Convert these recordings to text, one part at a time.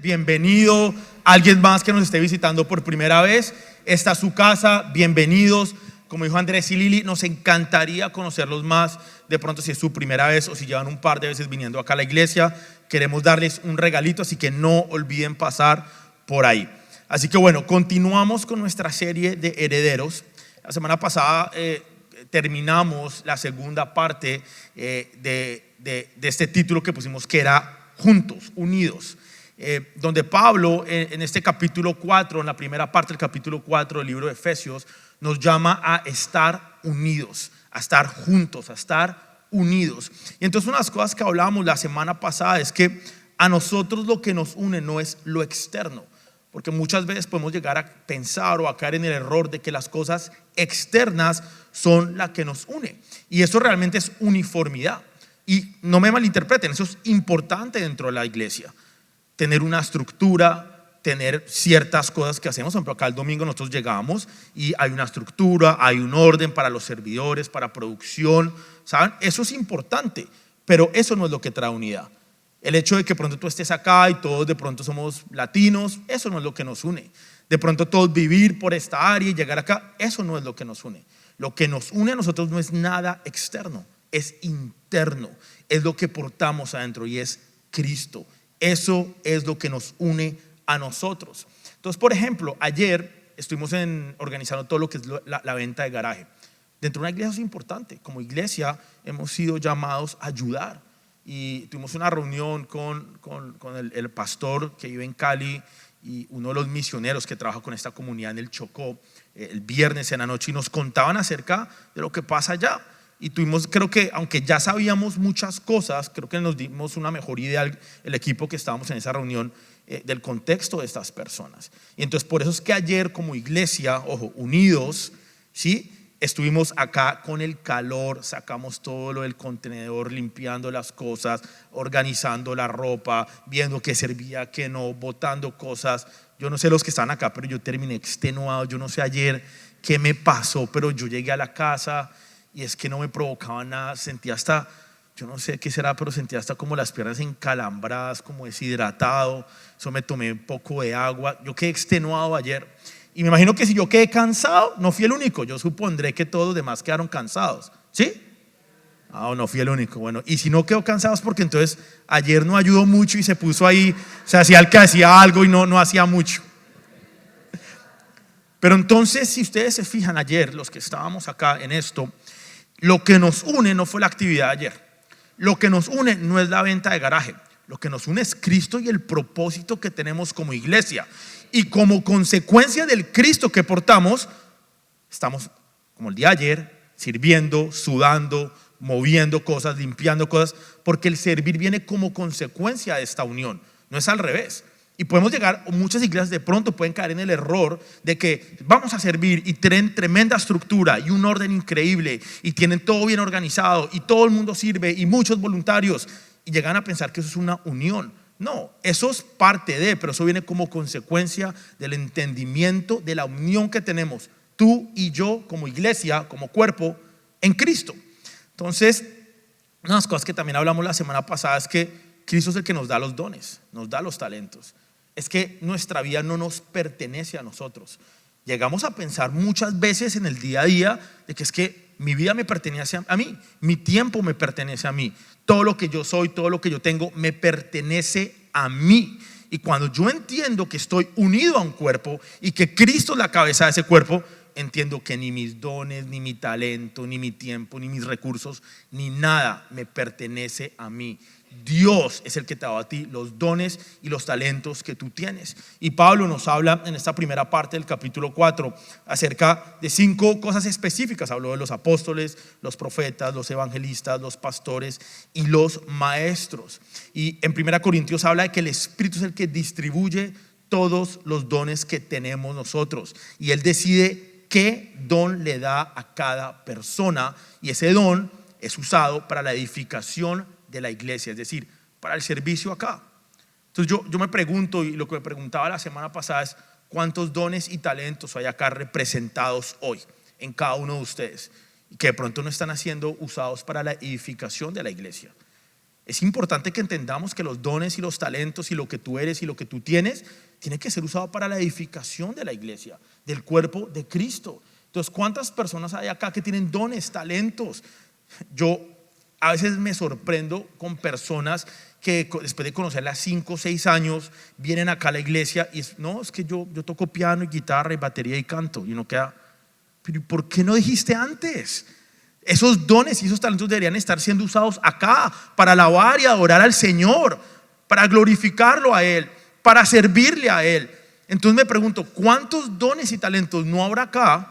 Bienvenido, alguien más que nos esté visitando por primera vez. Esta es su casa, bienvenidos. Como dijo Andrés y Lili, nos encantaría conocerlos más. De pronto, si es su primera vez o si llevan un par de veces viniendo acá a la iglesia, queremos darles un regalito, así que no olviden pasar por ahí. Así que bueno, continuamos con nuestra serie de herederos. La semana pasada terminamos la segunda parte de este título que pusimos, que era Juntos, Unidos. Donde Pablo en este capítulo 4, en la primera parte del capítulo 4 del libro de Efesios, nos llama a estar unidos, a estar juntos, a estar unidos. Y entonces una de las cosas que hablábamos la semana pasada es que a nosotros lo que nos une no es lo externo, porque muchas veces podemos llegar a pensar o a caer en el error de que las cosas externas son las que nos une, y eso realmente es uniformidad. Y no me malinterpreten, eso es importante dentro de la iglesia, tener una estructura, tener ciertas cosas que hacemos. Por ejemplo, acá el domingo nosotros llegamos y hay una estructura, hay un orden para los servidores, para producción, ¿saben? Eso es importante, pero eso no es lo que trae unidad. El hecho de que pronto tú estés acá y todos de pronto somos latinos, eso no es lo que nos une. De pronto todos vivir por esta área y llegar acá, eso no es lo que nos une. Lo que nos une a nosotros no es nada externo, es interno, es lo que portamos adentro y es Cristo. Eso es lo que nos une a nosotros. Entonces, por ejemplo, ayer estuvimos organizando todo lo que es la venta de garaje. Dentro de una iglesia es importante. Como iglesia hemos sido llamados a ayudar. Y tuvimos una reunión con el pastor que vive en Cali y uno de los misioneros que trabaja con esta comunidad en el Chocó, el viernes en la noche, y nos contaban acerca de lo que pasa allá. Y tuvimos, creo que aunque ya sabíamos muchas cosas, creo que nos dimos una mejor idea el equipo que estábamos en esa reunión del contexto de estas personas. Y entonces por eso es que ayer como iglesia, ojo, unidos, ¿sí? Estuvimos acá con el calor, sacamos todo lo del contenedor, limpiando las cosas, organizando la ropa, viendo qué servía, qué no, botando cosas. Yo no sé los que están acá, pero yo terminé extenuado. Yo no sé ayer qué me pasó, pero yo llegué a la casa y es que no me provocaba nada. Sentía hasta, yo no sé qué será, pero sentía hasta como las piernas encalambradas, como deshidratado. Eso, me tomé un poco de agua. Yo quedé extenuado ayer. Y me imagino que si yo quedé cansado, no fui el único. Yo supondré que todos los demás quedaron cansados. ¿Sí? No fui el único. Bueno, y si no quedó cansado es porque entonces ayer no ayudó mucho y se puso ahí, se hacía el que hacía algo y no hacía mucho. Pero entonces, si ustedes se fijan ayer, los que estábamos acá en esto, lo que nos une no fue la actividad de ayer. Lo que nos une no es la venta de garaje. Lo que nos une es Cristo y el propósito que tenemos como iglesia. Y como consecuencia del Cristo que portamos, estamos como el día de ayer, sirviendo, sudando, moviendo cosas, limpiando cosas, porque el servir viene como consecuencia de esta unión, no es al revés. Y podemos llegar, muchas iglesias de pronto pueden caer en el error de que vamos a servir y tienen tremenda estructura y un orden increíble y tienen todo bien organizado y todo el mundo sirve y muchos voluntarios, y llegan a pensar que eso es una unión. No, eso es parte de, pero eso viene como consecuencia del entendimiento de la unión que tenemos tú y yo como iglesia, como cuerpo en Cristo. Entonces, una de las cosas que también hablamos la semana pasada es que Cristo es el que nos da los dones, nos da los talentos. Es que nuestra vida no nos pertenece a nosotros. Llegamos a pensar muchas veces en el día a día de que es que mi vida me pertenece a mí, mi tiempo me pertenece a mí, todo lo que yo soy, todo lo que yo tengo me pertenece a mí. Y cuando yo entiendo que estoy unido a un cuerpo y que Cristo es la cabeza de ese cuerpo, entiendo que ni mis dones, ni mi talento, ni mi tiempo, ni mis recursos, ni nada me pertenece a mí. Dios es el que te da a ti los dones y los talentos que tú tienes. Y Pablo nos habla en esta primera parte del capítulo 4 acerca de 5 cosas específicas. Habló de los apóstoles, los profetas, los evangelistas, los pastores y los maestros. Y en 1 Corintios habla de que el Espíritu es el que distribuye todos los dones que tenemos nosotros, y Él decide qué don le da a cada persona, y ese don es usado para la edificación de la iglesia, es decir, para el servicio acá. Entonces yo me pregunto, y lo que me preguntaba la semana pasada es: ¿cuántos dones y talentos hay acá representados hoy en cada uno de ustedes y que de pronto no están siendo usados para la edificación de la iglesia? es importante que entendamos que los dones y los talentos y lo que tú eres y lo que tú tienes tiene que ser usado para la edificación de la iglesia, del cuerpo de Cristo. Entonces, ¿cuántas personas hay acá que tienen dones, talentos? Yo a veces me sorprendo con personas que después de conocerlas 5 o 6 años vienen acá a la iglesia y es que yo toco piano y guitarra y batería y canto, y uno queda, pero ¿por qué no dijiste antes? Esos dones y esos talentos deberían estar siendo usados acá para alabar y adorar al Señor, para glorificarlo a Él, para servirle a Él. Entonces me pregunto, ¿cuántos dones y talentos no habrá acá?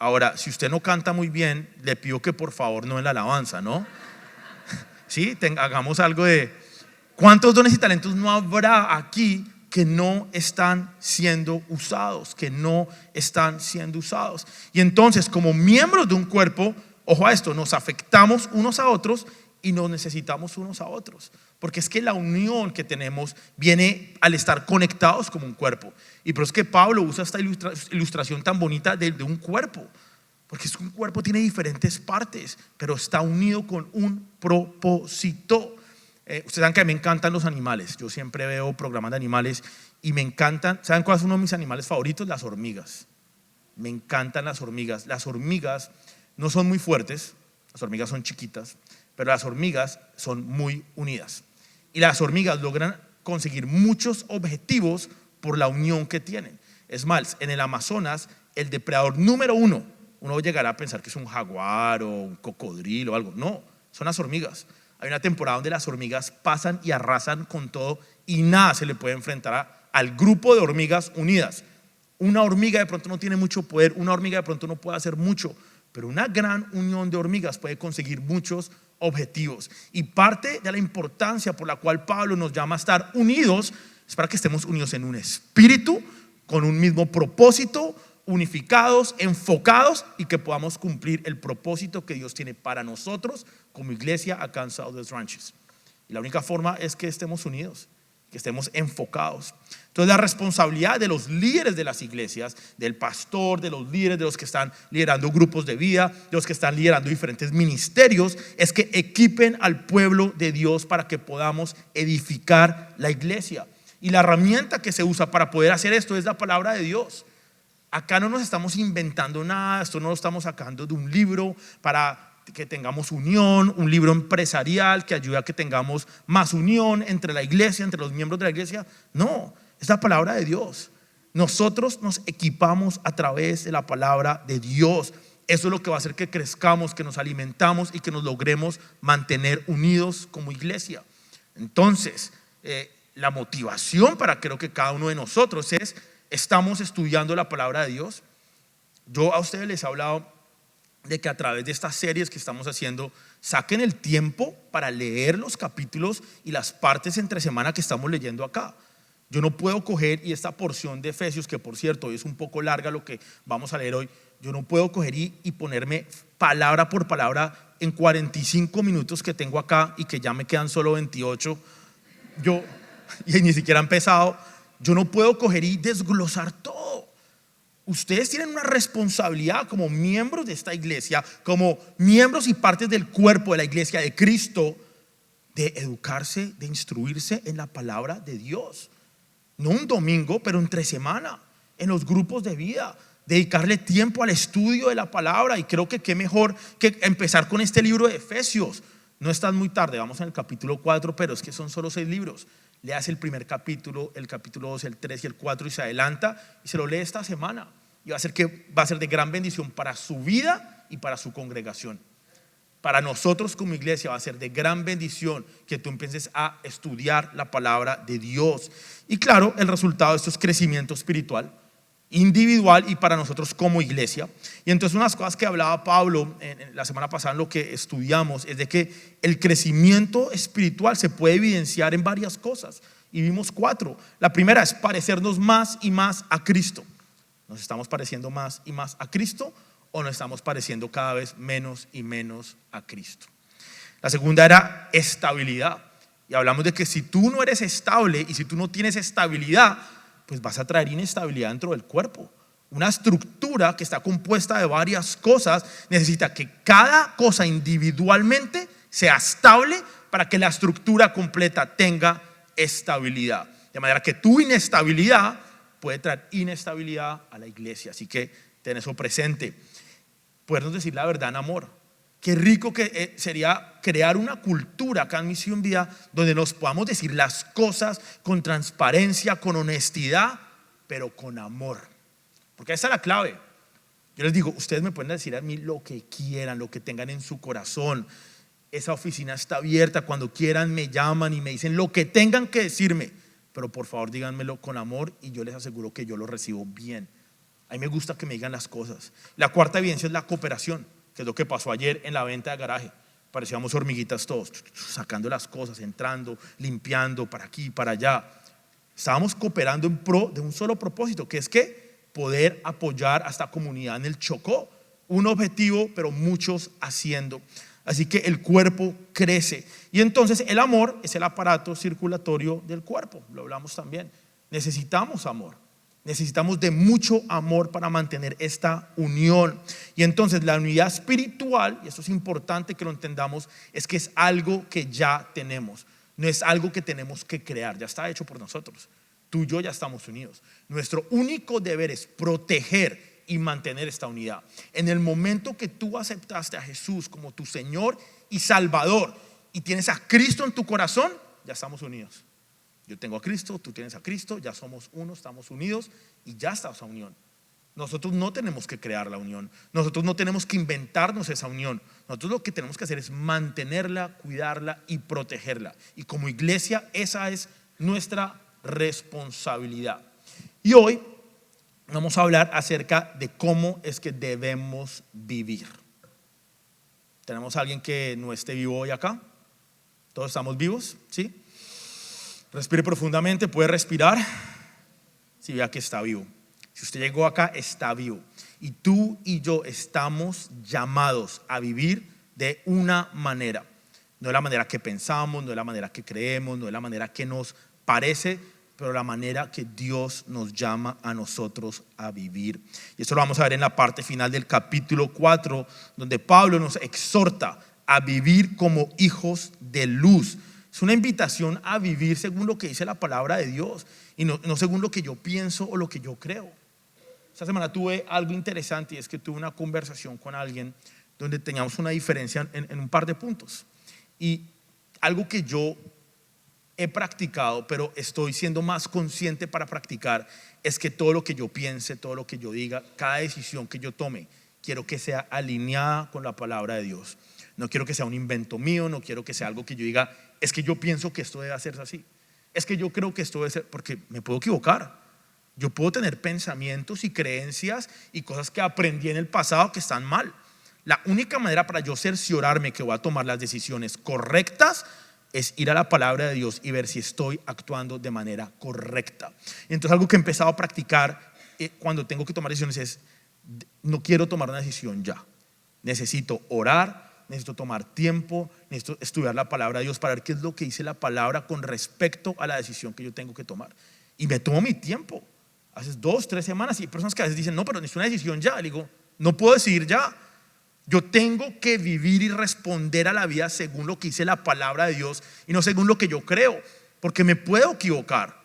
Ahora, si usted no canta muy bien, le pido que por favor no en la alabanza, ¿no? Sí, hagamos algo de ¿cuántos dones y talentos no habrá aquí que no están siendo usados? Que no están siendo usados. Y entonces, como miembros de un cuerpo, ojo a esto, nos afectamos unos a otros y nos necesitamos unos a otros. Porque es que la unión que tenemos viene al estar conectados como un cuerpo. Y por eso es que Pablo usa esta ilustración tan bonita de un cuerpo. Porque es que un cuerpo tiene diferentes partes, pero está unido con un propósito. Ustedes saben que a mí me encantan los animales. Yo siempre veo programas de animales y me encantan. ¿Saben cuál es uno de mis animales favoritos? Las hormigas. Me encantan las hormigas. Las hormigas no son muy fuertes, las hormigas son chiquitas, pero las hormigas son muy unidas. Y las hormigas logran conseguir muchos objetivos por la unión que tienen. Es más, en el Amazonas, el depredador número uno llegará a pensar que es un jaguar o un cocodrilo o algo. No, son las hormigas. Hay una temporada donde las hormigas pasan y arrasan con todo y nada se le puede enfrentar al grupo de hormigas unidas. Una hormiga de pronto no tiene mucho poder, una hormiga de pronto no puede hacer mucho, pero una gran unión de hormigas puede conseguir muchos objetivos. Y parte de la importancia por la cual Pablo nos llama a estar unidos es para que estemos unidos en un espíritu, con un mismo propósito, unificados, enfocados, y que podamos cumplir el propósito que Dios tiene para nosotros como iglesia acá en Southwest Ranches. Y la única forma es que estemos unidos, que estemos enfocados. Entonces la responsabilidad de los líderes de las iglesias, del pastor, de los líderes, de los que están liderando grupos de vida, de los que están liderando diferentes ministerios, es que equipen al pueblo de Dios para que podamos edificar la iglesia. Y la herramienta que se usa para poder hacer esto es la palabra de Dios. Acá no nos estamos inventando nada, esto no lo estamos sacando de un libro para que tengamos unión, un libro empresarial que ayude a que tengamos más unión entre la iglesia, entre los miembros de la iglesia. No, es la palabra de Dios. Nosotros nos equipamos a través de la palabra de Dios. Eso es lo que va a hacer que crezcamos, que nos alimentamos y que nos logremos mantener unidos como iglesia. Entonces, la motivación para creo que cada uno de nosotros es: estamos estudiando la palabra de Dios. Yo a ustedes les he hablado de que a través de estas series que estamos haciendo, saquen el tiempo para leer los capítulos y las partes entre semana que estamos leyendo acá. Yo no puedo coger, y esta porción de Efesios, que por cierto hoy es un poco larga lo que vamos a leer hoy, yo no puedo coger y ponerme palabra por palabra en 45 minutos que tengo acá y que ya me quedan solo 28. Y ni siquiera he empezado. Yo no puedo coger y desglosar todo. Ustedes tienen una responsabilidad como miembros de esta iglesia, como miembros y partes del cuerpo de la iglesia de Cristo, de educarse, de instruirse en la palabra de Dios. No un domingo, pero entre semana, en los grupos de vida, dedicarle tiempo al estudio de la palabra. Y creo que qué mejor que empezar con este libro de Efesios. No es tan muy tarde, vamos en el capítulo 4, pero es que son solo 6 libros. Leas el primer capítulo, el capítulo 2, el 3 y el 4 y se adelanta y se lo lee esta semana. Y va a ser de gran bendición para su vida y para su congregación. Para nosotros como iglesia va a ser de gran bendición que tú empieces a estudiar la palabra de Dios. Y claro, el resultado de esto es crecimiento espiritual, individual y para nosotros como iglesia. Y entonces unas cosas que hablaba Pablo en la semana pasada en lo que estudiamos es de que el crecimiento espiritual se puede evidenciar en varias cosas, y vimos 4. La primera es parecernos más y más a Cristo. ¿Nos estamos pareciendo más y más a Cristo o nos estamos pareciendo cada vez menos y menos a Cristo? La segunda era estabilidad, y hablamos de que si tú no eres estable y si tú no tienes estabilidad, pues vas a traer inestabilidad dentro del cuerpo. Una estructura que está compuesta de varias cosas necesita que cada cosa individualmente sea estable para que la estructura completa tenga estabilidad. De manera que tu inestabilidad puede traer inestabilidad a la iglesia. Así que ten eso presente. Podernos decir la verdad en amor. Qué rico que sería crear una cultura acá en Misión Vida donde nos podamos decir las cosas con transparencia, con honestidad, pero con amor. Porque esa es la clave. Yo les digo, ustedes me pueden decir a mí lo que quieran, lo que tengan en su corazón. Esa oficina está abierta, cuando quieran me llaman y me dicen lo que tengan que decirme, pero por favor díganmelo con amor y yo les aseguro que yo lo recibo bien. A mí me gusta que me digan las cosas. La cuarta evidencia es la cooperación, que es lo que pasó ayer en la venta de garaje. Parecíamos hormiguitas todos, sacando las cosas, entrando, limpiando para aquí, para allá. Estábamos cooperando en pro de un solo propósito, que es que poder apoyar a esta comunidad en el Chocó. Un objetivo, pero muchos haciendo. Así que el cuerpo crece. Y entonces el amor es el aparato circulatorio del cuerpo. Lo hablamos también. Necesitamos amor. Necesitamos de mucho amor para mantener esta unión. Y entonces la unidad espiritual, y esto es importante que lo entendamos, es que es algo que ya tenemos. No es algo que tenemos que crear, ya está hecho por nosotros. Tú y yo ya estamos unidos. Nuestro único deber es proteger y mantener esta unidad. En el momento que tú aceptaste a Jesús como tu Señor y Salvador y tienes a Cristo en tu corazón, ya estamos unidos. Yo tengo a Cristo, tú tienes a Cristo, ya somos uno, estamos unidos y ya está esa unión. Nosotros no tenemos que crear la unión, nosotros no tenemos que inventarnos esa unión. Nosotros lo que tenemos que hacer es mantenerla, cuidarla y protegerla. Y como iglesia esa es nuestra responsabilidad. Y hoy vamos a hablar acerca de cómo es que debemos vivir. ¿Tenemos a alguien que no esté vivo hoy acá? ¿Todos estamos vivos? ¿Sí? Respire profundamente, puede respirar. Si vea que está vivo. Si usted llegó acá, está vivo. Y tú y yo estamos llamados a vivir de una manera. No de la manera que pensamos, no de la manera que creemos, no de la manera que nos parece, pero la manera que Dios nos llama a nosotros a vivir. Y esto lo vamos a ver en la parte final del capítulo 4, donde Pablo nos exhorta a vivir como hijos de luz. Es una invitación a vivir según lo que dice la palabra de Dios y no según lo que yo pienso o lo que yo creo. Esta semana tuve algo interesante y es que tuve una conversación con alguien donde teníamos una diferencia en un par de puntos. Y algo que yo he practicado, pero estoy siendo más consciente para practicar, es que todo lo que yo piense, todo lo que yo diga, cada decisión que yo tome, quiero que sea alineada con la palabra de Dios. No quiero que sea un invento mío, no quiero que sea algo que yo diga, es que yo pienso que esto debe hacerse así. Es que yo creo que esto debe ser, porque me puedo equivocar. Yo puedo tener pensamientos y creencias y cosas que aprendí en el pasado que están mal. La única manera para yo cerciorarme que voy a tomar las decisiones correctas es ir a la palabra de Dios y ver si estoy actuando de manera correcta. Entonces algo que he empezado a practicar cuando tengo que tomar decisiones es, no quiero tomar una decisión ya. Necesito orar, necesito tomar tiempo, necesito estudiar la palabra de Dios para ver qué es lo que dice la palabra con respecto a la decisión que yo tengo que tomar. Y me tomo mi tiempo. Hace 2, 3 semanas y hay personas que a veces dicen, no, pero necesito una decisión ya. Le digo, no puedo decidir ya. Yo tengo que vivir y responder a la vida según lo que dice la palabra de Dios y no según lo que yo creo, porque me puedo equivocar.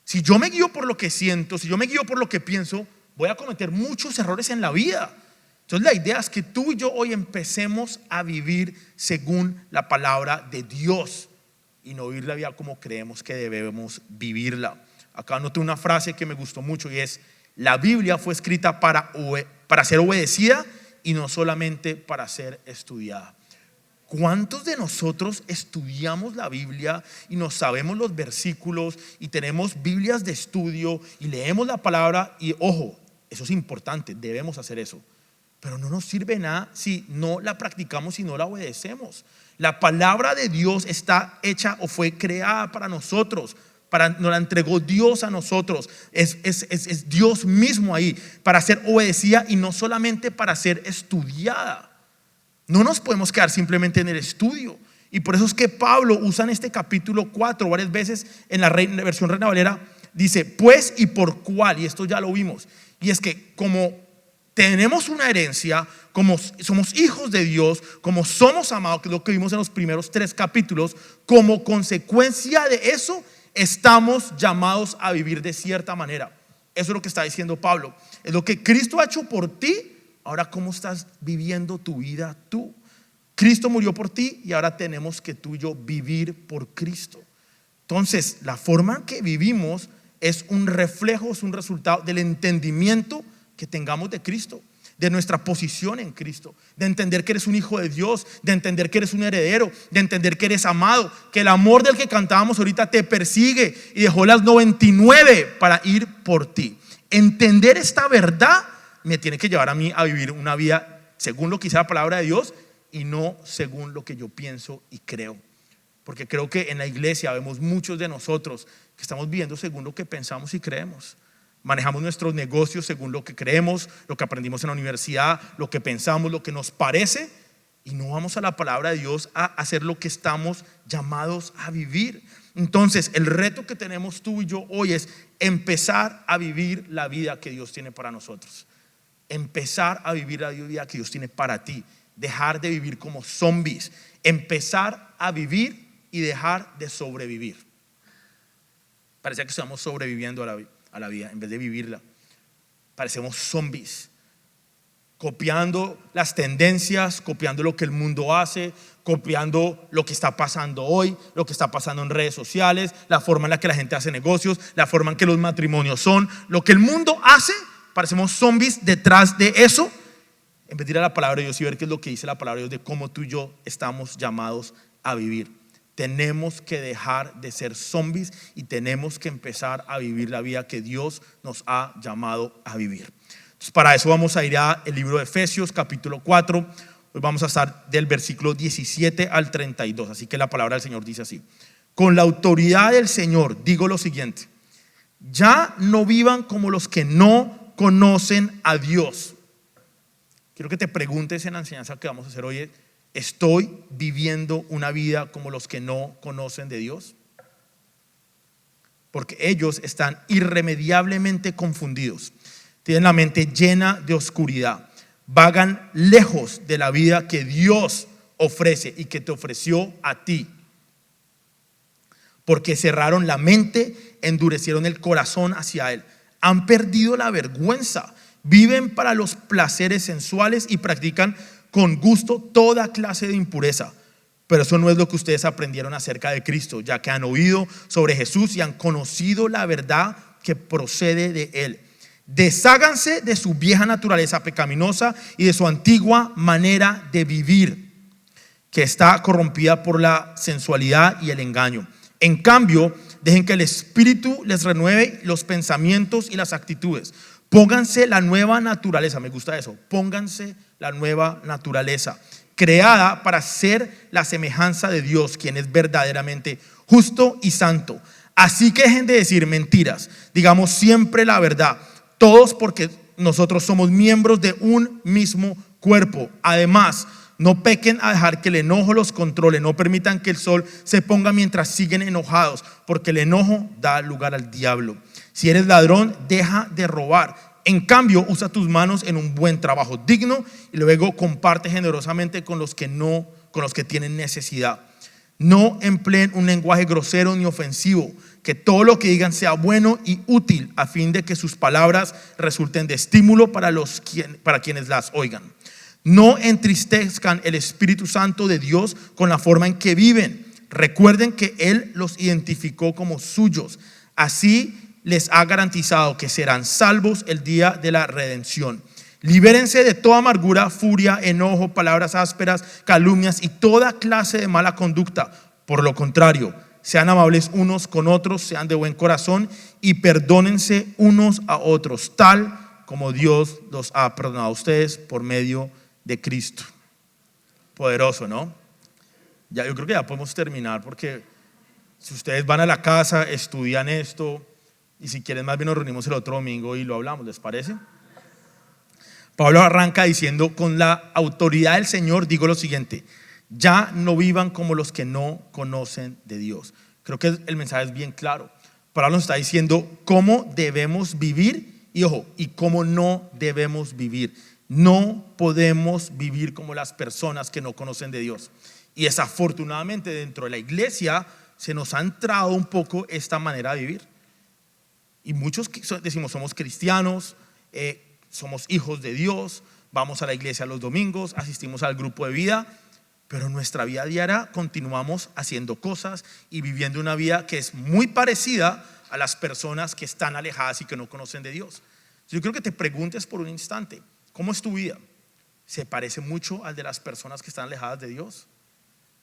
Si yo me guío por lo que siento, si yo me guío por lo que pienso, voy a cometer muchos errores en la vida. Entonces la idea es que tú y yo hoy empecemos a vivir según la palabra de Dios y no vivir la vida como creemos que debemos vivirla. Acá anoté una frase que me gustó mucho y es: la Biblia fue escrita para ser obedecida y no solamente para ser estudiada. ¿Cuántos de nosotros estudiamos la Biblia y nos sabemos los versículos y tenemos Biblias de estudio y leemos la palabra? Y ojo, eso es importante, debemos hacer eso, pero no nos sirve nada si no la practicamos y no la obedecemos. La palabra de Dios está hecha o fue creada para nosotros, nos la entregó Dios a nosotros. Es Dios mismo ahí para ser obedecida y no solamente para ser estudiada. No nos podemos quedar simplemente en el estudio. Y por eso es que Pablo usa en este capítulo 4 varias veces en la versión Reina Valera, dice pues y por cuál, y esto ya lo vimos. Y es que como tenemos una herencia, como somos hijos de Dios, como somos amados, que es lo que vimos en los primeros 3 capítulos. Como consecuencia de eso, estamos llamados a vivir de cierta manera. Eso es lo que está diciendo Pablo. Es lo que Cristo ha hecho por ti. Ahora, ¿cómo estás viviendo tu vida tú? Cristo murió por ti y ahora tenemos que tú y yo vivir por Cristo. Entonces, la forma en que vivimos es un reflejo, es un resultado del entendimiento que tengamos de Cristo, de nuestra posición en Cristo, de entender que eres un hijo de Dios, de entender que eres un heredero, de entender que eres amado, que el amor del que cantábamos ahorita te persigue y dejó las 99 para ir por ti. Entender esta verdad me tiene que llevar a mí a vivir una vida según lo que dice la palabra de Dios y no según lo que yo pienso y creo. Porque creo que en la iglesia vemos muchos de nosotros que estamos viviendo según lo que pensamos y creemos. Manejamos nuestros negocios según lo que creemos, lo que aprendimos en la universidad, lo que pensamos, lo que nos parece, y no vamos a la palabra de Dios a hacer lo que estamos llamados a vivir. Entonces, el reto que tenemos tú y yo hoy es empezar a vivir la vida que Dios tiene para nosotros. Empezar a vivir la vida que Dios tiene para ti. Dejar de vivir como zombies. Empezar a vivir y dejar de sobrevivir. Parece que estamos sobreviviendo a la vida en vez de vivirla. Parecemos zombies, copiando las tendencias, copiando lo que el mundo hace, copiando lo que está pasando hoy, lo que está pasando en redes sociales, la forma en la que la gente hace negocios, la forma en que los matrimonios son, lo que el mundo hace. Parecemos zombies detrás de eso, en vez de ir a la palabra de Dios y ver qué es lo que dice la palabra de Dios de cómo tú y yo estamos llamados a vivir. Tenemos que dejar de ser zombies y tenemos que empezar a vivir la vida que Dios nos ha llamado a vivir. Entonces, para eso vamos a ir al libro de Efesios capítulo 4. Hoy vamos a estar del versículo 17 al 32. Así que la palabra del Señor dice así: con la autoridad del Señor digo lo siguiente: ya no vivan como los que no conocen a Dios. Quiero que te preguntes en la enseñanza que vamos a hacer hoy: ¿estoy viviendo una vida como los que no conocen de Dios? Porque ellos están irremediablemente confundidos, tienen la mente llena de oscuridad, vagan lejos de la vida que Dios ofrece y que te ofreció a ti, porque cerraron la mente, endurecieron el corazón hacia Él, han perdido la vergüenza, viven para los placeres sensuales y practican con gusto toda clase de impureza. Pero eso no es lo que ustedes aprendieron acerca de Cristo, ya que han oído sobre Jesús y han conocido la verdad que procede de Él. Desháganse de su vieja naturaleza pecaminosa y de su antigua manera de vivir, que está corrompida por la sensualidad y el engaño. En cambio, dejen que el Espíritu les renueve los pensamientos y las actitudes. Pónganse la nueva naturaleza, me gusta eso, pónganse la nueva naturaleza, creada para ser la semejanza de Dios, quien es verdaderamente justo y santo. Así que dejen de decir mentiras, digamos siempre la verdad, todos, porque nosotros somos miembros de un mismo cuerpo. Además, no pequen a dejar que el enojo los controle, no permitan que el sol se ponga mientras siguen enojados, porque el enojo da lugar al diablo. Si eres ladrón, deja de robar. En cambio, usa tus manos en un buen trabajo digno y luego comparte generosamente con los que tienen necesidad. No empleen un lenguaje grosero ni ofensivo, que todo lo que digan sea bueno y útil, a fin de que sus palabras resulten de estímulo para quienes las oigan. No entristezcan el Espíritu Santo de Dios con la forma en que viven. Recuerden que Él los identificó como suyos. Así les ha garantizado que serán salvos el día de la redención. Libérense de toda amargura, furia, enojo, palabras ásperas, calumnias y toda clase de mala conducta. Por lo contrario, sean amables unos con otros, sean de buen corazón y perdónense unos a otros, tal como Dios los ha perdonado a ustedes por medio de Cristo. Poderoso, ¿no? Ya, yo creo que ya podemos terminar, porque si ustedes van a la casa, estudian esto, y si quieren más bien nos reunimos el otro domingo y lo hablamos, ¿les parece? Pablo arranca diciendo: con la autoridad del Señor digo lo siguiente: ya no vivan como los que no conocen de Dios. Creo que el mensaje es bien claro. Pablo nos está diciendo cómo debemos vivir Y ojo, y cómo no debemos vivir. No podemos vivir como las personas que no conocen de Dios. Y desafortunadamente dentro de la iglesia se nos ha entrado un poco esta manera de vivir. Y muchos decimos somos cristianos, somos hijos de Dios, vamos a la iglesia los domingos, asistimos al grupo de vida, pero en nuestra vida diaria continuamos haciendo cosas y viviendo una vida que es muy parecida a las personas que están alejadas y que no conocen de Dios. Yo creo que te preguntes por un instante, ¿cómo es tu vida? ¿Se parece mucho al de las personas que están alejadas de Dios?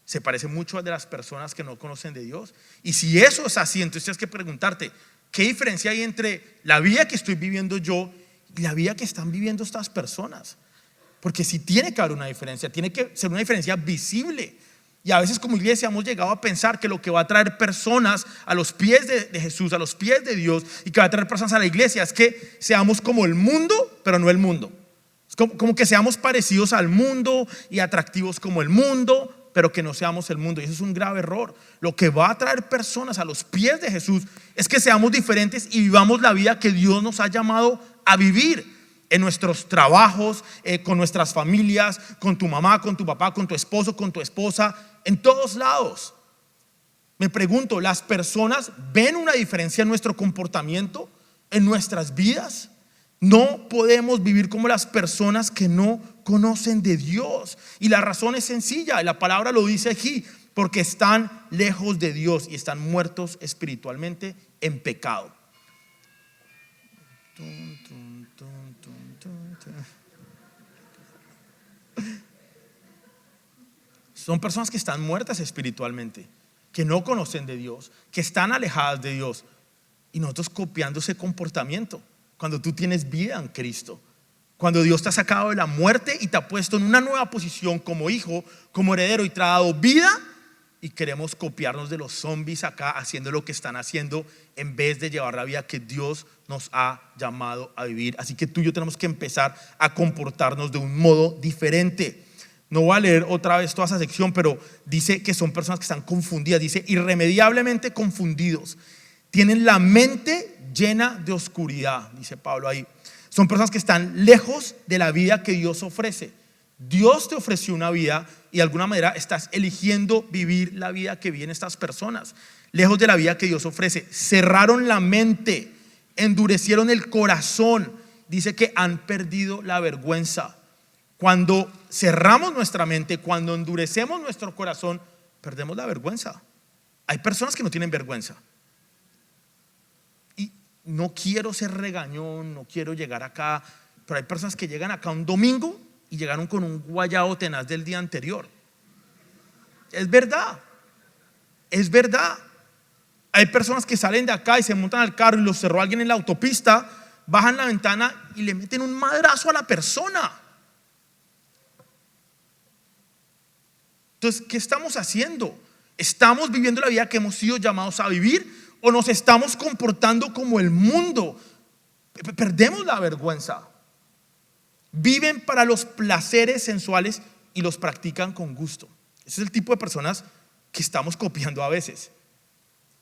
¿Se parece mucho al de las personas que no conocen de Dios? Y si eso es así, entonces tienes que preguntarte, ¿qué diferencia hay entre la vida que estoy viviendo yo y la vida que están viviendo estas personas? Porque sí tiene que haber una diferencia, tiene que ser una diferencia visible. Y a veces como iglesia hemos llegado a pensar que lo que va a traer personas a los pies de Jesús, a los pies de Dios, y que va a traer personas a la iglesia es que seamos como el mundo, pero no el mundo. Es como que seamos parecidos al mundo y atractivos como el mundo, pero que no seamos el mundo. Y eso es un grave error. Lo que va a traer personas a los pies de Jesús es que seamos diferentes y vivamos la vida que Dios nos ha llamado a vivir. En nuestros trabajos, con nuestras familias, con tu mamá, con tu papá, con tu esposo, con tu esposa, en todos lados. Me pregunto, ¿las personas ven una diferencia en nuestro comportamiento, en nuestras vidas? No podemos vivir como las personas que no conocen de Dios. Y la razón es sencilla, la palabra lo dice aquí, porque están lejos de Dios y están muertos espiritualmente en pecado. Son personas que están muertas espiritualmente, que no conocen de Dios, que están alejadas de Dios. Y nosotros copiando ese comportamiento. Cuando tú tienes vida en Cristo, cuando Dios te ha sacado de la muerte y te ha puesto en una nueva posición como hijo, como heredero, y te ha dado vida, y queremos copiarnos de los zombies acá haciendo lo que están haciendo en vez de llevar la vida que Dios nos ha llamado a vivir. Así que tú y yo tenemos que empezar a comportarnos de un modo diferente. No voy a leer otra vez toda esa sección, pero dice que son personas que están confundidas. Dice irremediablemente confundidos. Tienen la mente llena de oscuridad, dice Pablo ahí. Son personas que están lejos de la vida que Dios ofrece. Dios te ofreció una vida y de alguna manera estás eligiendo vivir la vida que viven estas personas. Lejos de la vida que Dios ofrece. Cerraron la mente, endurecieron el corazón. Dice que han perdido la vergüenza. Cuando cerramos nuestra mente, cuando endurecemos nuestro corazón, perdemos la vergüenza. Hay personas que no tienen vergüenza. Y no quiero ser regañón, no quiero llegar acá, pero hay personas que llegan acá un domingo y llegaron con un guayabo tenaz del día anterior. Es verdad, es verdad. Hay personas que salen de acá y se montan al carro y los cerró alguien en la autopista, bajan la ventana y le meten un madrazo a la persona. Entonces, ¿qué estamos haciendo? ¿Estamos viviendo la vida que hemos sido llamados a vivir o nos estamos comportando como el mundo? Perdemos la vergüenza. Viven para los placeres sensuales y los practican con gusto. Ese es el tipo de personas que estamos copiando a veces.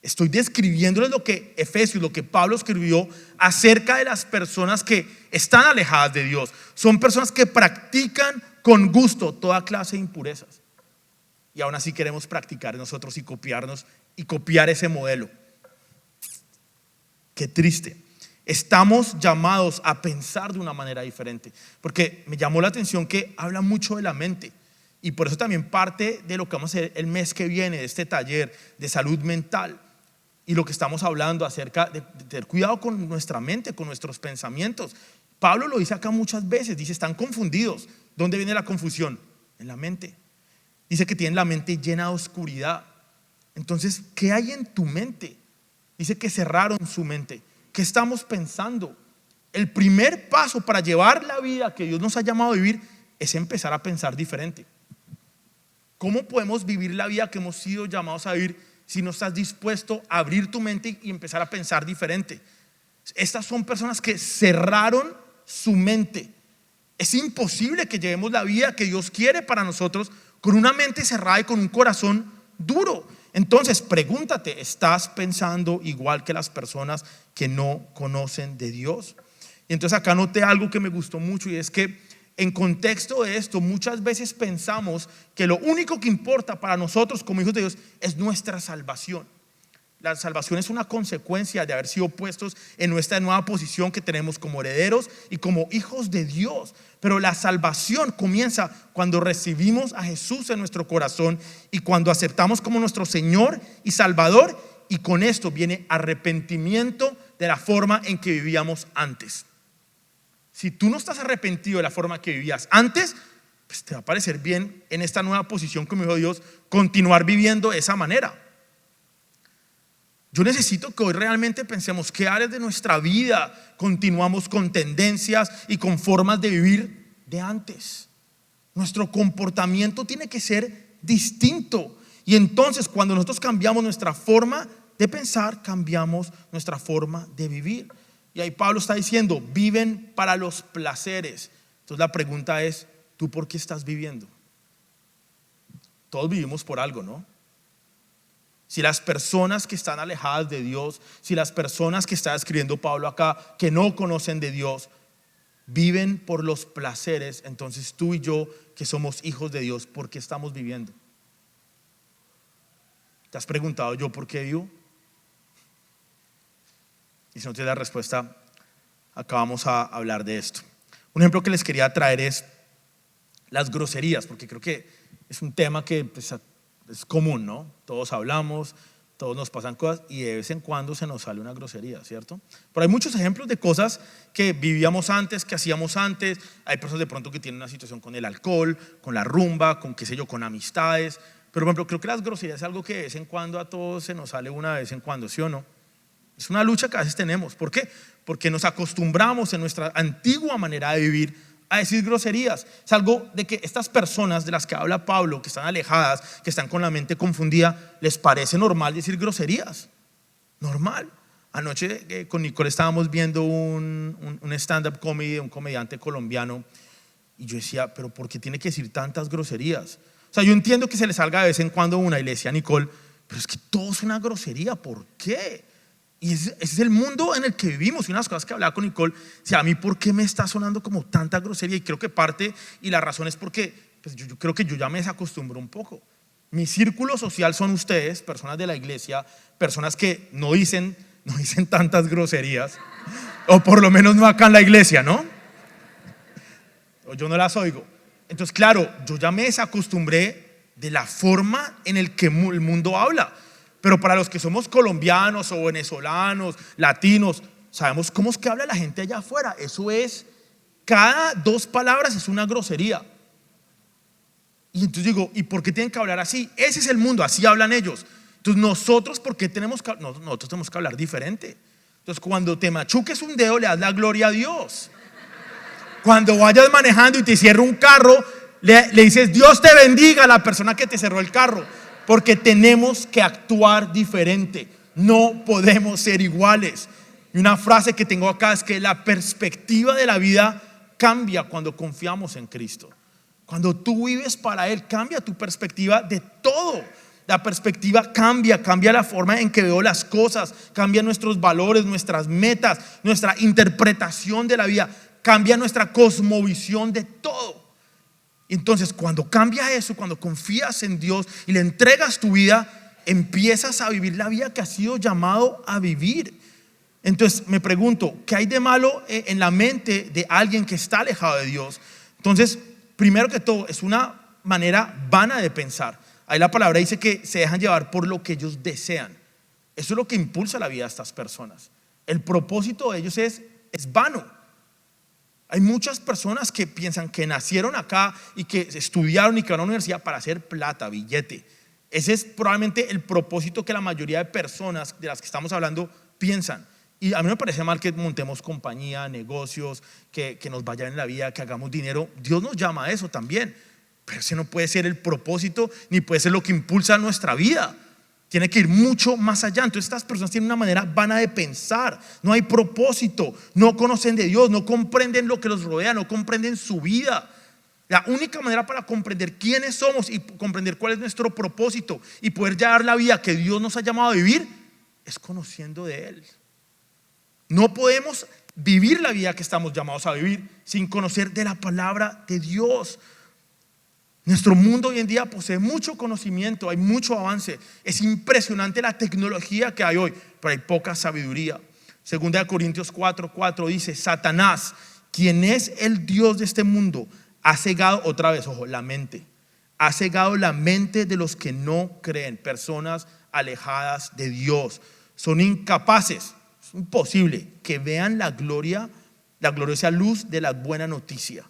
Estoy describiéndoles lo que Efesios, lo que Pablo escribió acerca de las personas que están alejadas de Dios. Son personas que practican con gusto toda clase de impurezas. Y aún así queremos practicar nosotros y copiarnos y copiar ese modelo. Qué triste. Estamos llamados a pensar de una manera diferente. Porque me llamó la atención que habla mucho de la mente. Y por eso también parte de lo que vamos a hacer el mes que viene, de este taller de salud mental. Y lo que estamos hablando acerca de tener cuidado con nuestra mente, con nuestros pensamientos. Pablo lo dice acá muchas veces. Dice, están confundidos. ¿Dónde viene la confusión? En la mente. Dice que tienen la mente llena de oscuridad. Entonces, ¿qué hay en tu mente? Dice que cerraron su mente. ¿Qué estamos pensando? El primer paso para llevar la vida que Dios nos ha llamado a vivir es empezar a pensar diferente. ¿Cómo podemos vivir la vida que hemos sido llamados a vivir si no estás dispuesto a abrir tu mente y empezar a pensar diferente? Estas son personas que cerraron su mente. Es imposible que llevemos la vida que Dios quiere para nosotros con una mente cerrada y con un corazón duro. Entonces pregúntate, ¿estás pensando igual que las personas que no conocen de Dios? Y entonces acá noté algo que me gustó mucho, y es que en contexto de esto muchas veces pensamos que lo único que importa para nosotros como hijos de Dios es nuestra salvación. La salvación es una consecuencia de haber sido puestos en nuestra nueva posición que tenemos como herederos y como hijos de Dios. Pero la salvación comienza cuando recibimos a Jesús en nuestro corazón y cuando aceptamos como nuestro Señor y Salvador, y con esto viene arrepentimiento de la forma en que vivíamos antes. Si tú no estás arrepentido de la forma que vivías antes, pues te va a parecer bien en esta nueva posición como hijo de Dios continuar viviendo de esa manera. Yo necesito que hoy realmente pensemos qué áreas de nuestra vida continuamos con tendencias y con formas de vivir de antes. Nuestro comportamiento tiene que ser distinto. Y entonces cuando nosotros cambiamos nuestra forma de pensar, cambiamos nuestra forma de vivir. Y ahí Pablo está diciendo, viven para los placeres. Entonces la pregunta es, ¿tú por qué estás viviendo? Todos vivimos por algo, ¿no? Si las personas que están alejadas de Dios, si las personas que está escribiendo Pablo acá, que no conocen de Dios, viven por los placeres, entonces tú y yo, que somos hijos de Dios, ¿por qué estamos viviendo? ¿Te has preguntado yo por qué vivo? Y si no tienes la respuesta, acá vamos a hablar de esto. Un ejemplo que les quería traer es las groserías, porque creo que es un tema que pues, es común, ¿no? Todos hablamos, todos nos pasan cosas y de vez en cuando se nos sale una grosería, ¿cierto? Pero hay muchos ejemplos de cosas que vivíamos antes, que hacíamos antes. Hay personas de pronto que tienen una situación con el alcohol, con la rumba, con qué sé yo, con amistades. Pero por ejemplo, creo que las groserías es algo que de vez en cuando a todos se nos sale una vez en cuando, ¿sí o no? Es una lucha que a veces tenemos. ¿Por qué? Porque nos acostumbramos en nuestra antigua manera de vivir a decir groserías. Es algo de que estas personas de las que habla Pablo, que están alejadas, que están con la mente confundida, les parece normal decir groserías. Normal. Anoche con Nicole estábamos viendo un stand-up comedy de un comediante colombiano y yo decía, pero ¿por qué tiene que decir tantas groserías? O sea, yo entiendo que se le salga de vez en cuando una, y le decía a Nicole, pero es que todo es una grosería, ¿por qué? Y ese es el mundo en el que vivimos. Y una de las cosas que hablaba con Nicole, o sea, a mí ¿por qué me está sonando como tanta grosería? Y creo que parte, y la razón es porque pues yo creo que yo ya me desacostumbro un poco. Mi círculo social son ustedes, personas de la iglesia, personas que no dicen tantas groserías, o por lo menos no acá en la iglesia, ¿no? O yo no las oigo. Entonces claro, yo ya me desacostumbré de la forma en el que el mundo habla. Pero para los que somos colombianos o venezolanos, latinos, sabemos cómo es que habla la gente allá afuera. Eso es, cada 2 palabras es una grosería. Y entonces digo, ¿y por qué tienen que hablar así? Ese es el mundo, así hablan ellos. Entonces nosotros, ¿por qué tenemos que, nosotros tenemos que hablar diferente? Entonces cuando te machuques un dedo, le das la gloria a Dios. Cuando vayas manejando y te cierra un carro, le dices, Dios te bendiga a la persona que te cerró el carro. Porque tenemos que actuar diferente. No podemos ser iguales. Y una frase que tengo acá es que la perspectiva de la vida cambia cuando confiamos en Cristo. Cuando tú vives para Él, cambia tu perspectiva de todo. La perspectiva cambia la forma en que veo las cosas, cambia nuestros valores, nuestras metas, nuestra interpretación de la vida, cambia nuestra cosmovisión de todo. Entonces cuando cambia eso, cuando confías en Dios y le entregas tu vida, empiezas a vivir la vida que has sido llamado a vivir. Entonces me pregunto, ¿qué hay de malo en la mente de alguien que está alejado de Dios? Entonces, primero que todo, es una manera vana de pensar. Ahí la palabra dice que se dejan llevar por lo que ellos desean. Eso es lo que impulsa la vida de estas personas. El propósito de ellos es vano. Hay muchas personas que piensan que nacieron acá y que estudiaron y que van a la universidad para hacer plata, billete. Ese es probablemente el propósito que la mayoría de personas de las que estamos hablando piensan. Y a mí me parece mal que montemos compañía, negocios, que nos vaya en la vida, que hagamos dinero. Dios nos llama a eso también. Pero ese no puede ser el propósito, ni puede ser lo que impulsa nuestra vida. Tiene que ir mucho más allá. Entonces estas personas tienen una manera vana de pensar. No hay propósito, no conocen de Dios, no comprenden lo que los rodea, no comprenden su vida. La única manera para comprender quiénes somos y comprender cuál es nuestro propósito y poder llevar la vida que Dios nos ha llamado a vivir es conociendo de Él. No podemos vivir la vida que estamos llamados a vivir sin conocer de la palabra de Dios. Nuestro mundo hoy en día posee mucho conocimiento, hay mucho avance. Es impresionante la tecnología que hay hoy, pero hay poca sabiduría. Segunda de Corintios 4:4 dice: Satanás, quien es el Dios de este mundo, ha cegado, otra vez, ojo, la mente. Ha cegado la mente de los que no creen, personas alejadas de Dios. Son incapaces, es imposible que vean la gloriosa luz de la buena noticia.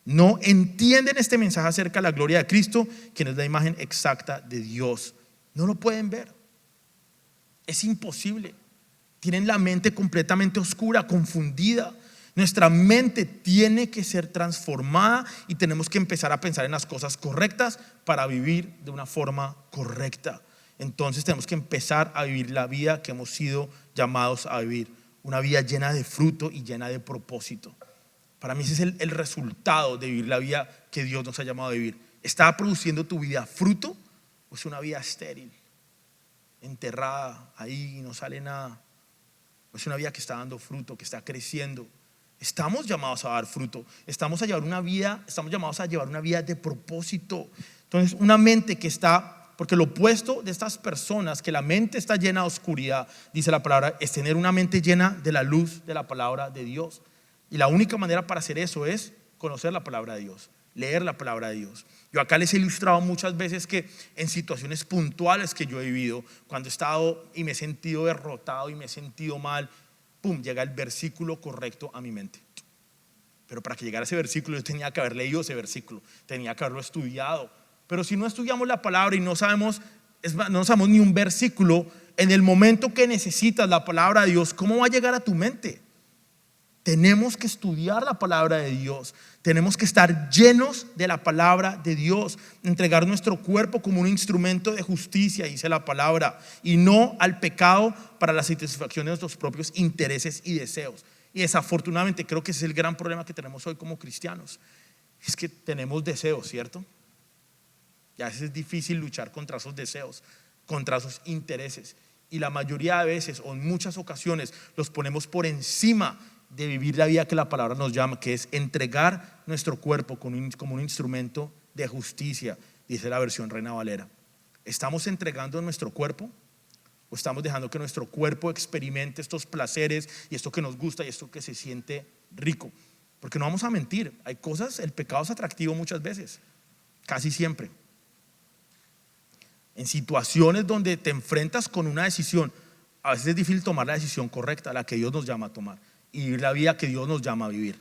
No entienden este mensaje acerca de la gloria de Cristo, quien es la imagen exacta de Dios. No lo pueden ver. Es imposible. Tienen la mente completamente oscura, confundida. Nuestra mente tiene que ser transformada y tenemos que empezar a pensar en las cosas correctas para vivir de una forma correcta. Entonces tenemos que empezar a vivir la vida que hemos sido llamados a vivir. Una vida llena de fruto y llena de propósito. Para mí ese es el resultado de vivir la vida que Dios nos ha llamado a vivir. ¿Está produciendo tu vida fruto o es una vida estéril, enterrada ahí y no sale nada? ¿O es una vida que está dando fruto, que está creciendo? Estamos llamados a dar fruto. Estamos llamados a llevar una vida de propósito. Entonces, una mente que está, porque lo opuesto de estas personas, que la mente está llena de oscuridad, dice la palabra, es tener una mente llena de la luz de la palabra de Dios. Y la única manera para hacer eso es conocer la palabra de Dios, leer la palabra de Dios. Yo acá les he ilustrado muchas veces que en situaciones puntuales que yo he vivido, cuando he estado y me he sentido derrotado y me he sentido mal, pum, llega el versículo correcto a mi mente. Pero para que llegara ese versículo yo tenía que haber leído ese versículo, tenía que haberlo estudiado. Pero si no estudiamos la palabra y no sabemos ni un versículo, en el momento que necesitas la palabra de Dios, ¿cómo va a llegar a tu mente? Tenemos que estudiar la palabra de Dios. Tenemos que estar llenos de la palabra de Dios. Entregar nuestro cuerpo como un instrumento de justicia, dice la palabra, y no al pecado para la satisfacción de nuestros propios intereses y deseos. Y desafortunadamente creo que ese es el gran problema que tenemos hoy como cristianos. Es que tenemos deseos, ¿cierto? Y a veces es difícil luchar contra esos deseos, contra esos intereses. Y la mayoría de veces, o en muchas ocasiones, los ponemos por encima de vivir la vida que la palabra nos llama, que es entregar nuestro cuerpo como un instrumento de justicia, dice la versión Reina Valera. ¿Estamos entregando nuestro cuerpo o estamos dejando que nuestro cuerpo experimente estos placeres y esto que nos gusta y esto que se siente rico? Porque no vamos a mentir, hay cosas, el pecado es atractivo muchas veces, casi siempre. En situaciones donde te enfrentas con una decisión, a veces es difícil tomar la decisión correcta, la que Dios nos llama a tomar, y vivir la vida que Dios nos llama a vivir.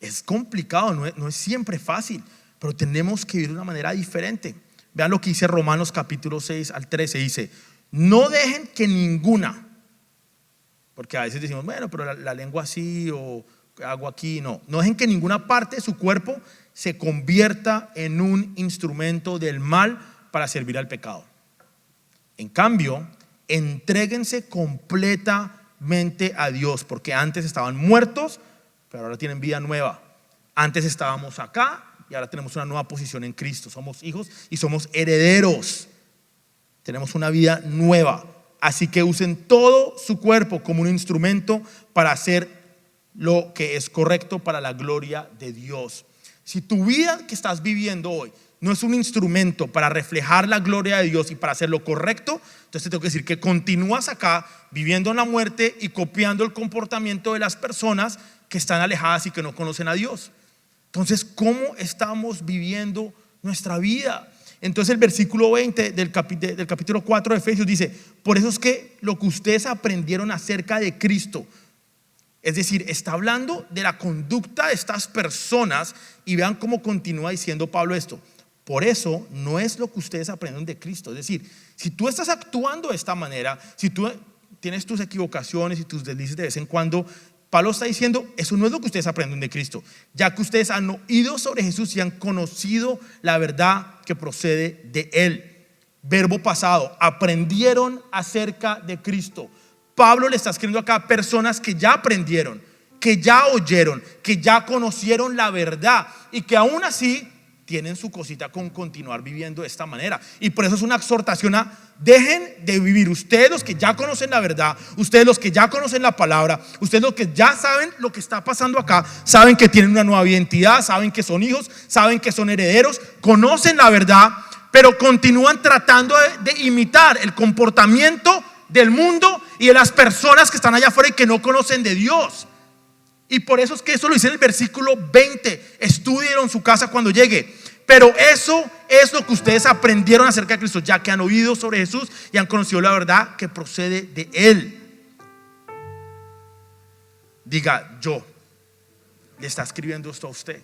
Es complicado, no es siempre fácil, pero tenemos que vivir de una manera diferente. Vean lo que dice Romanos capítulo 6 al 13, dice: no dejen que ninguna, porque a veces decimos, bueno, pero la lengua así o hago aquí, no dejen que ninguna parte de su cuerpo se convierta en un instrumento del mal para servir al pecado. En cambio, entréguense completamente a Dios, porque antes estaban muertos, pero ahora tienen vida nueva. Antes estábamos acá y ahora tenemos una nueva posición en Cristo. Somos hijos y somos herederos. Tenemos una vida nueva. Así que usen todo su cuerpo como un instrumento para hacer lo que es correcto para la gloria de Dios. Si tu vida que estás viviendo hoy no es un instrumento para reflejar la gloria de Dios y para hacer lo correcto, entonces te tengo que decir que continúas acá viviendo en la muerte y copiando el comportamiento de las personas que están alejadas y que no conocen a Dios. Entonces, ¿cómo estamos viviendo nuestra vida? Entonces el versículo 20 del capítulo 4 de Efesios dice: por eso es que lo que ustedes aprendieron acerca de Cristo, es decir, está hablando de la conducta de estas personas, y vean cómo continúa diciendo Pablo esto: por eso no es lo que ustedes aprenden de Cristo. Es decir, si tú estás actuando de esta manera, si tú tienes tus equivocaciones y tus deslices de vez en cuando, Pablo está diciendo, eso no es lo que ustedes aprenden de Cristo, ya que ustedes han oído sobre Jesús y han conocido la verdad que procede de Él. Verbo pasado, aprendieron acerca de Cristo. Pablo le está escribiendo acá a personas que ya aprendieron, que ya oyeron, que ya conocieron la verdad y que aún así tienen su cosita con continuar viviendo de esta manera. Y por eso es una exhortación a dejen de vivir. Ustedes los que ya conocen la verdad, ustedes los que ya conocen la palabra, ustedes los que ya saben lo que está pasando acá, saben que tienen una nueva identidad, saben que son hijos, saben que son herederos, conocen la verdad, pero continúan tratando de imitar el comportamiento del mundo y de las personas que están allá afuera y que no conocen de Dios. Y por eso es que eso lo dice en el versículo 20. Estudien en su casa cuando llegue. Pero eso es lo que ustedes aprendieron acerca de Cristo, ya que han oído sobre Jesús y han conocido la verdad que procede de Él. Diga, yo. Le está escribiendo esto a usted.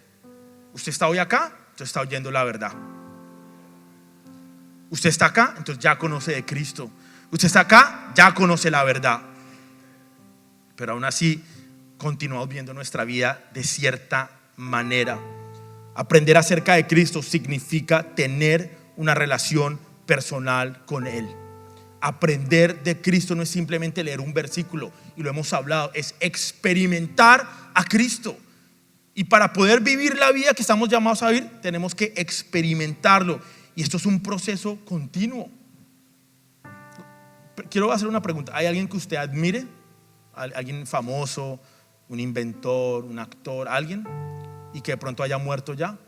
Usted está hoy acá, entonces está oyendo la verdad. Usted está acá, entonces ya conoce de Cristo. Usted está acá, ya conoce la verdad. Pero aún así continuamos viendo nuestra vida de cierta manera. Aprender acerca de Cristo significa tener una relación personal con Él. Aprender de Cristo no es simplemente leer un versículo, y lo hemos hablado, es experimentar a Cristo. Y para poder vivir la vida que estamos llamados a vivir, tenemos que experimentarlo. Y esto es un proceso continuo. Quiero hacer una pregunta. ¿Hay alguien que usted admire? ¿Alguien famoso? ¿Un inventor? ¿Un actor? ¿Alguien? Y que de pronto haya muerto ya.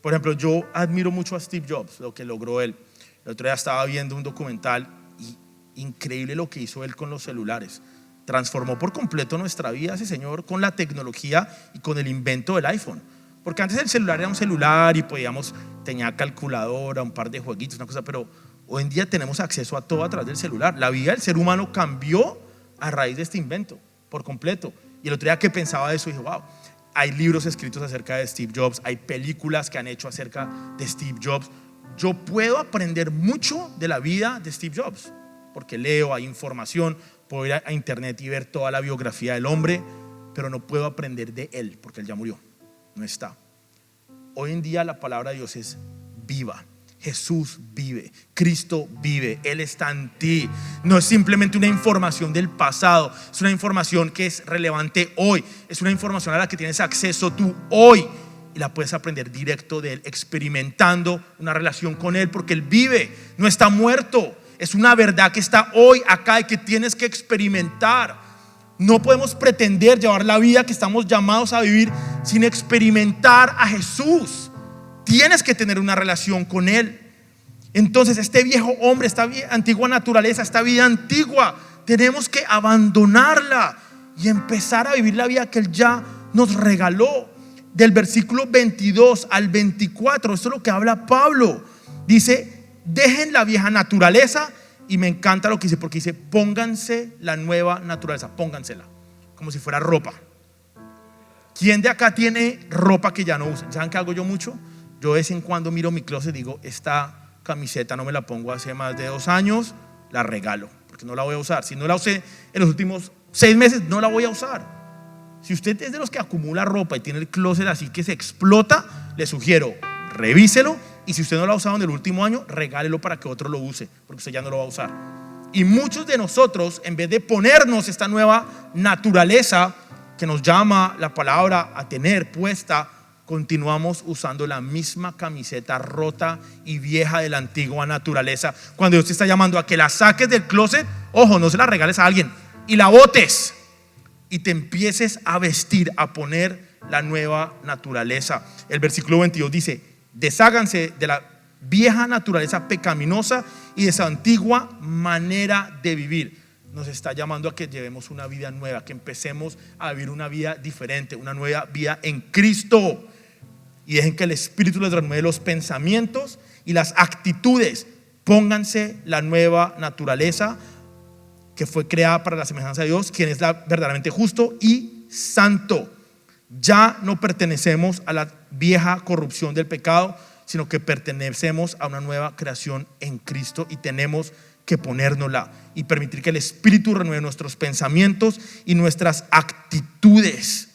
Por ejemplo, yo admiro mucho a Steve Jobs, lo que logró él. El otro día estaba viendo un documental y increíble lo que hizo él con los celulares. Transformó por completo nuestra vida ese señor con la tecnología y con el invento del iPhone. Porque antes el celular era un celular y tenía calculadora, un par de jueguitos, una cosa, pero hoy en día tenemos acceso a todo a través del celular. La vida del ser humano cambió a raíz de este invento por completo. Y el otro día que pensaba de eso dije, wow, hay libros escritos acerca de Steve Jobs, hay películas que han hecho acerca de Steve Jobs. Yo puedo aprender mucho de la vida de Steve Jobs porque leo, hay información, puedo ir a internet y ver toda la biografía del hombre, pero no puedo aprender de él porque él ya murió, no está. Hoy en día la palabra de Dios es viva. Jesús vive, Cristo vive, Él está en ti. No es simplemente una información del pasado, es una información que es relevante hoy, es una información a la que tienes acceso tú hoy y la puedes aprender directo de Él, experimentando una relación con Él, porque Él vive, no está muerto. Es una verdad que está hoy acá y que tienes que experimentar. No podemos pretender llevar la vida que estamos llamados a vivir sin experimentar a Jesús. Tienes que tener una relación con Él. Entonces este viejo hombre, esta antigua naturaleza, esta vida antigua, tenemos que abandonarla y empezar a vivir la vida que Él ya nos regaló. Del versículo 22 al 24, esto es lo que habla Pablo. Dice, dejen la vieja naturaleza. Y me encanta lo que dice, porque dice, pónganse la nueva naturaleza, póngansela, como si fuera ropa. ¿Quién de acá tiene ropa que ya no usa? ¿Saben qué hago yo mucho? Yo de vez en cuando miro mi closet y digo, esta camiseta no me la pongo hace más de 2 años, la regalo, porque no la voy a usar. Si no la usé en los últimos 6 meses, no la voy a usar. Si usted es de los que acumula ropa y tiene el closet así que se explota, le sugiero, revíselo. Y si usted no lo ha usado en el último año, regálelo para que otro lo use, porque usted ya no lo va a usar. Y muchos de nosotros, en vez de ponernos esta nueva naturaleza que nos llama la palabra a tener puesta, continuamos usando la misma camiseta rota y vieja de la antigua naturaleza. Cuando Dios te está llamando a que la saques del closet, ojo, no se la regales a alguien y la botes y te empieces a vestir, a poner la nueva naturaleza. El versículo 22 dice, desháganse de la vieja naturaleza pecaminosa y de esa antigua manera de vivir. Nos está llamando a que llevemos una vida nueva, que empecemos a vivir una vida diferente, una nueva vida en Cristo. Y dejen que el Espíritu les renueve los pensamientos y las actitudes. Pónganse la nueva naturaleza que fue creada para la semejanza de Dios, quien es verdaderamente justo y santo. Ya no pertenecemos a la vieja corrupción del pecado, sino que pertenecemos a una nueva creación en Cristo y tenemos que ponérnosla y permitir que el Espíritu renueve nuestros pensamientos y nuestras actitudes.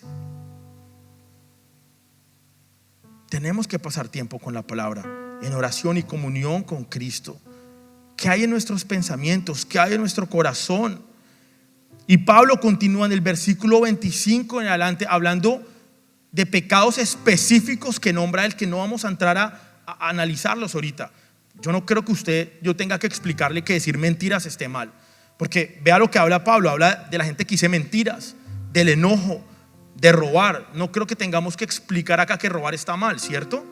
Tenemos que pasar tiempo con la palabra, en oración y comunión con Cristo. ¿Qué hay en nuestros pensamientos? ¿Qué hay en nuestro corazón? Y Pablo continúa en el versículo 25 en adelante hablando de pecados específicos que nombra Él, que no vamos a entrar a analizarlos ahorita. Yo no creo que yo tenga que explicarle que decir mentiras esté mal, porque vea lo que habla Pablo, habla de la gente que dice mentiras, del enojo, de robar. No creo que tengamos que explicar acá que robar está mal, ¿cierto?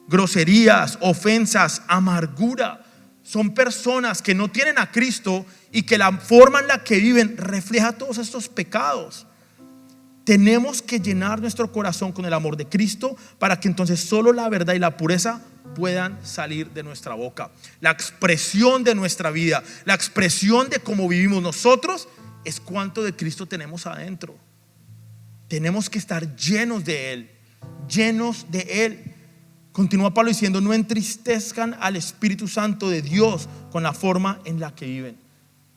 Groserías, ofensas, amargura. Son personas que no tienen a Cristo y que la forma en la que viven refleja todos estos pecados. Tenemos que llenar nuestro corazón con el amor de Cristo para que entonces solo la verdad y la pureza puedan salir de nuestra boca. La expresión de nuestra vida, la expresión de cómo vivimos nosotros es cuánto de Cristo tenemos adentro. Tenemos que estar llenos de Él, llenos de Él. Continúa Pablo diciendo: no entristezcan al Espíritu Santo de Dios con la forma en la que viven.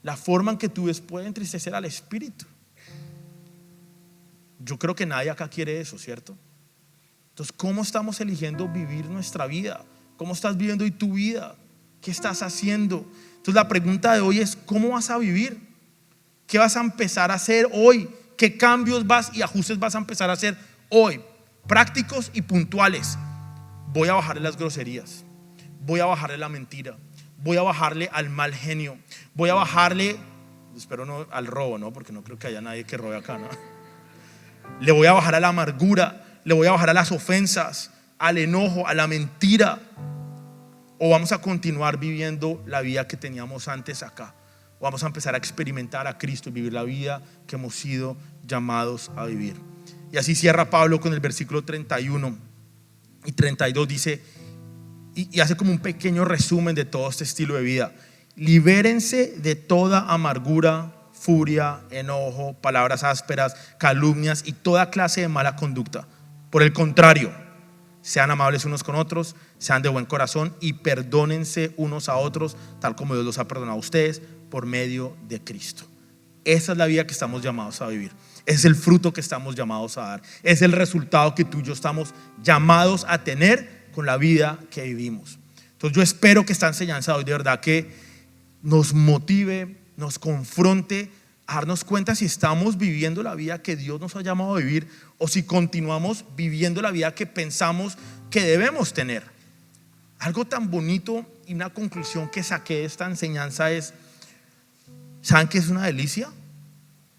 La forma en que tú ves puede entristecer al Espíritu. Yo creo que nadie acá quiere eso, ¿cierto? Entonces, ¿cómo estamos eligiendo vivir nuestra vida? ¿Cómo estás viviendo hoy tu vida? ¿Qué estás haciendo? Entonces la pregunta de hoy es: ¿cómo vas a vivir? ¿Qué vas a empezar a hacer hoy? ¿Qué cambios vas y ajustes vas a empezar a hacer hoy? Prácticos y puntuales. Voy a bajarle las groserías, voy a bajarle la mentira, voy a bajarle al mal genio, voy a bajarle, espero no al robo, ¿no? Porque no creo que haya nadie que robe acá, ¿no? Le voy a bajar a la amargura, le voy a bajar a las ofensas, al enojo, a la mentira. O vamos a continuar viviendo la vida que teníamos antes acá. O vamos a empezar a experimentar a Cristo y vivir la vida que hemos sido llamados a vivir. Y así cierra Pablo con el versículo 31 y 32. Dice, y hace como un pequeño resumen de todo este estilo de vida. Libérense de toda amargura, furia, enojo, palabras ásperas, calumnias y toda clase de mala conducta. Por el contrario, sean amables unos con otros, sean de buen corazón y perdónense unos a otros, tal como Dios los ha perdonado a ustedes por medio de Cristo. Esa es la vida que estamos llamados a vivir. Es el fruto que estamos llamados a dar. Es el resultado que tú y yo estamos llamados a tener con la vida que vivimos. Entonces yo espero que esta enseñanza hoy de verdad que nos motive, nos confronte a darnos cuenta si estamos viviendo la vida que Dios nos ha llamado a vivir o si continuamos viviendo la vida que pensamos que debemos tener. Algo tan bonito y una conclusión que saqué de esta enseñanza es: ¿saben qué es una delicia?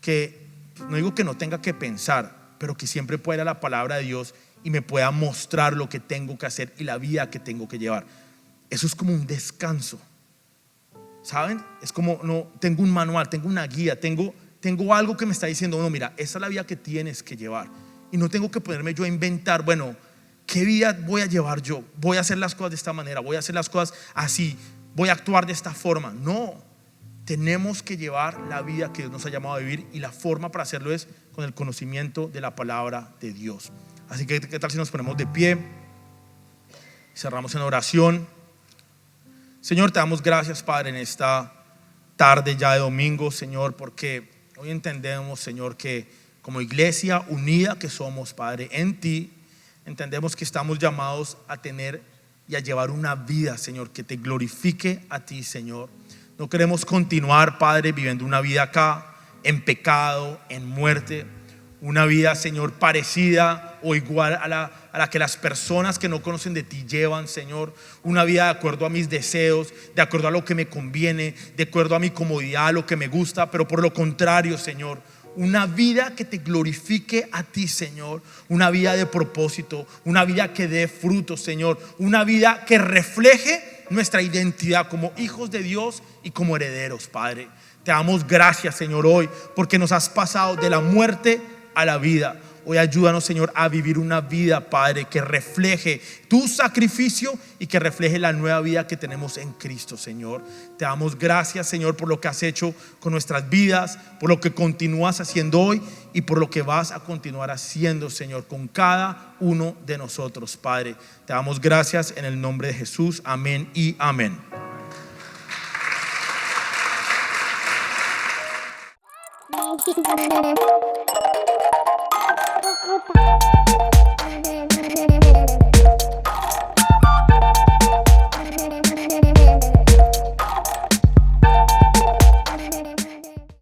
Que no digo que no tenga que pensar, pero que siempre pueda ir a la palabra de Dios y me pueda mostrar lo que tengo que hacer y la vida que tengo que llevar. Eso es como un descanso. ¿Saben? Es como, no, tengo un manual, tengo una guía, tengo algo que me está diciendo: no, mira, esa es la vida que tienes que llevar. Y no tengo que ponerme yo a inventar, bueno, ¿qué vida voy a llevar yo? Voy a hacer las cosas de esta manera, voy a hacer las cosas así, voy a actuar de esta forma. No, tenemos que llevar la vida que Dios nos ha llamado a vivir, y la forma para hacerlo es con el conocimiento de la palabra de Dios. Así que, ¿qué tal si nos ponemos de pie? Cerramos en oración. Señor, te damos gracias, Padre, en esta tarde ya de domingo, Señor, porque hoy entendemos, Señor, que como iglesia unida que somos, Padre, en ti, entendemos que estamos llamados a tener y a llevar una vida, Señor, que te glorifique a ti, Señor. No queremos continuar, Padre, viviendo una vida acá en pecado, en muerte, una vida, Señor, parecida o igual a la que las personas que no conocen de ti llevan, Señor. Una vida de acuerdo a mis deseos, de acuerdo a lo que me conviene, de acuerdo a mi comodidad, a lo que me gusta, pero por lo contrario, Señor, una vida que te glorifique a ti, Señor. Una vida de propósito, una vida que dé frutos, Señor. Una vida que refleje nuestra identidad como hijos de Dios y como herederos, Padre. Te damos gracias, Señor, hoy, porque nos has pasado de la muerte a la vida. Hoy ayúdanos, Señor, a vivir una vida, Padre, que refleje tu sacrificio y que refleje la nueva vida que tenemos en Cristo, Señor. Te damos gracias, Señor, por lo que has hecho con nuestras vidas, por lo que continúas haciendo hoy y por lo que vas a continuar haciendo, Señor, con cada uno de nosotros, Padre. Te damos gracias en el nombre de Jesús. Amén y amén. Bye.